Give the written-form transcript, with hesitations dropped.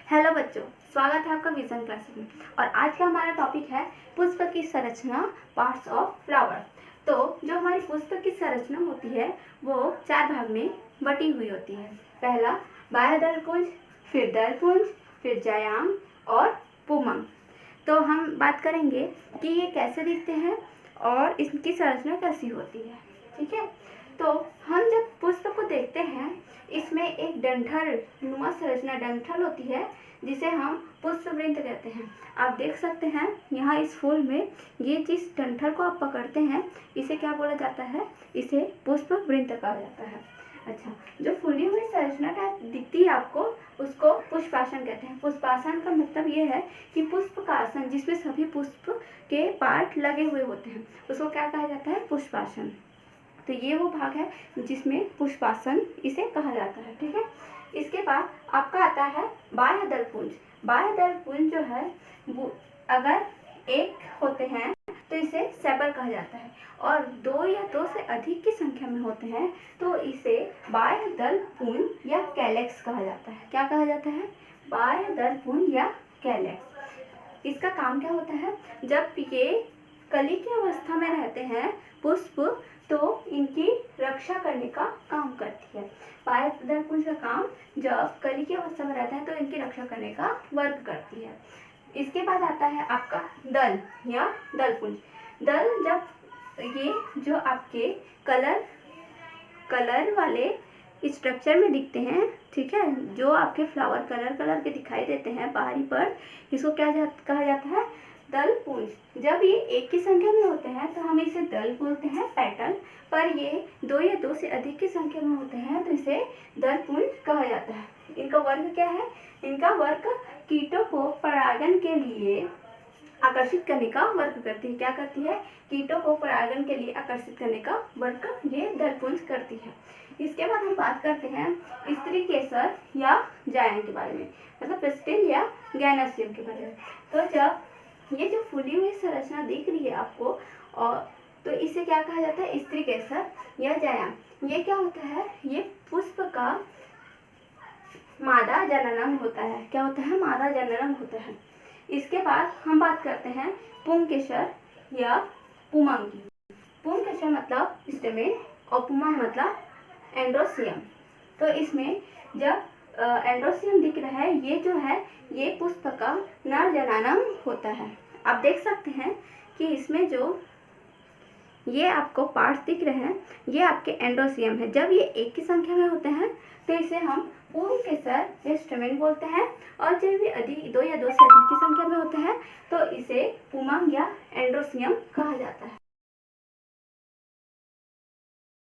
Hello बच्चों, स्वागत है आपका विजन क्लासेस में। और आज का हमारा टॉपिक है पुष्प की संरचना, पार्ट्स ऑफ फ्लावर। तो जो हमारी पुष्प की संरचना होती है वो 4 भाग में बटी हुई होती है। पहला बाह्य दलपुंज, फिर दलपुंज, फिर जायांग और पुमंग। तो हम बात करेंगे कि ये कैसे दिखते हैं और इनकी संरचना कैसी होती है। ठीक है, तो हम जब पुष्प को देखते हैं इसमें एक डंठल नुमा संरचना डंठल होती है जिसे हम पुष्पवृंत कहते हैं। आप देख सकते हैं यहाँ इस फूल में ये जिस डंठल को आप पकड़ते हैं इसे क्या बोला जाता है, इसे पुष्पवृंत कहा जाता है। अच्छा, जो फूली हुई संरचना दिखती है आपको उसको पुष्पासन कहते हैं। पुष्पासन का मतलब ये है कि पुष्प का आसन जिसमें सभी पुष्प के पार्ट लगे हुए होते हैं उसको क्या कहा जाता है, पुष्पासन। तो ये वो भाग है जिसमें पुष्पासन इसे कहा जाता है। ठीक है, इसके बाद आपका आता है बाह्य दलपुंज। बाह्य दलपुंज जो है वो अगर एक होते हैं तो इसे सेपल कहा जाता है, और 2 या 2 से अधिक की संख्या में होते हैं तो इसे बाह्य दलपुंज या कैलेक्स कहा जाता है। क्या कहा जाता है, बाह्य दलपुंज या कैलेक्स। इसका काम क्या होता है, जब ये कली की अवस्था में रहते हैं पुष्प तो इनकी रक्षा करने का काम करती है। बाह्य दलपुंज का काम जब कली की अवस्था में रहता है तो इनकी रक्षा करने का वर्क करती है। इसके बाद आता है आपका दल या दलपुंज। दल जब ये जो आपके कलर वाले स्ट्रक्चर में दिखते हैं, ठीक है, जो आपके फ्लावर कलर के दिखाई देते हैं बाहरी पर, इसको क्या कहा जाता है, दलपुंज। जब ये एक की संख्या में होते हैं तो हम इसे दल बोलते हैं, पेटल। पर ये 2 या 2 से अधिक की संख्या में होते हैं तो इसे दलपुंज कहा जाता है। इनका वर्क क्या है, इनका वर्क कीटों को परागण के लिए आकर्षित करने का वर्क करती है। क्या करती है, कीटों को परागण के लिए आकर्षित करने का वर्क ये दलपुंज करती है। इसके बाद हम बात करते हैं स्त्री केसर या जायांग के बारे में, मतलब पिस्टिल या गैनोसियम के बारे में। तो जब ये जो फूली हुई संरचना दिख रही है आपको, और तो इसे क्या कहा जाता है, स्त्री केसर या जायांग। ये क्या होता है, ये पुष्प का मादा जननांग होता है। क्या होता है, मादा जननांग होता है। इसके बाद हम बात करते हैं पुंकेसर या पुमंग की। पुंकेसर मतलब स्टेमेन और पुमंग मतलब एंड्रोसियम। तो इसमें जब एंड्रोसियम दिख रहा है, ये जो है ये पुष्प का नर जननांग होता है। आप देख सकते हैं कि इसमें जो ये आपको पार्ट्स दिख रहे हैं ये आपके एंड्रोसियम है। जब ये एक की संख्या में होते हैं तो इसे हम पुंकेसर या स्टेमेन बोलते हैं, और जब ये अधिक 2 या 2 से अधिक की संख्या में होते हैं तो इसे पुमंग या एंड्रोसियम कहा जाता है।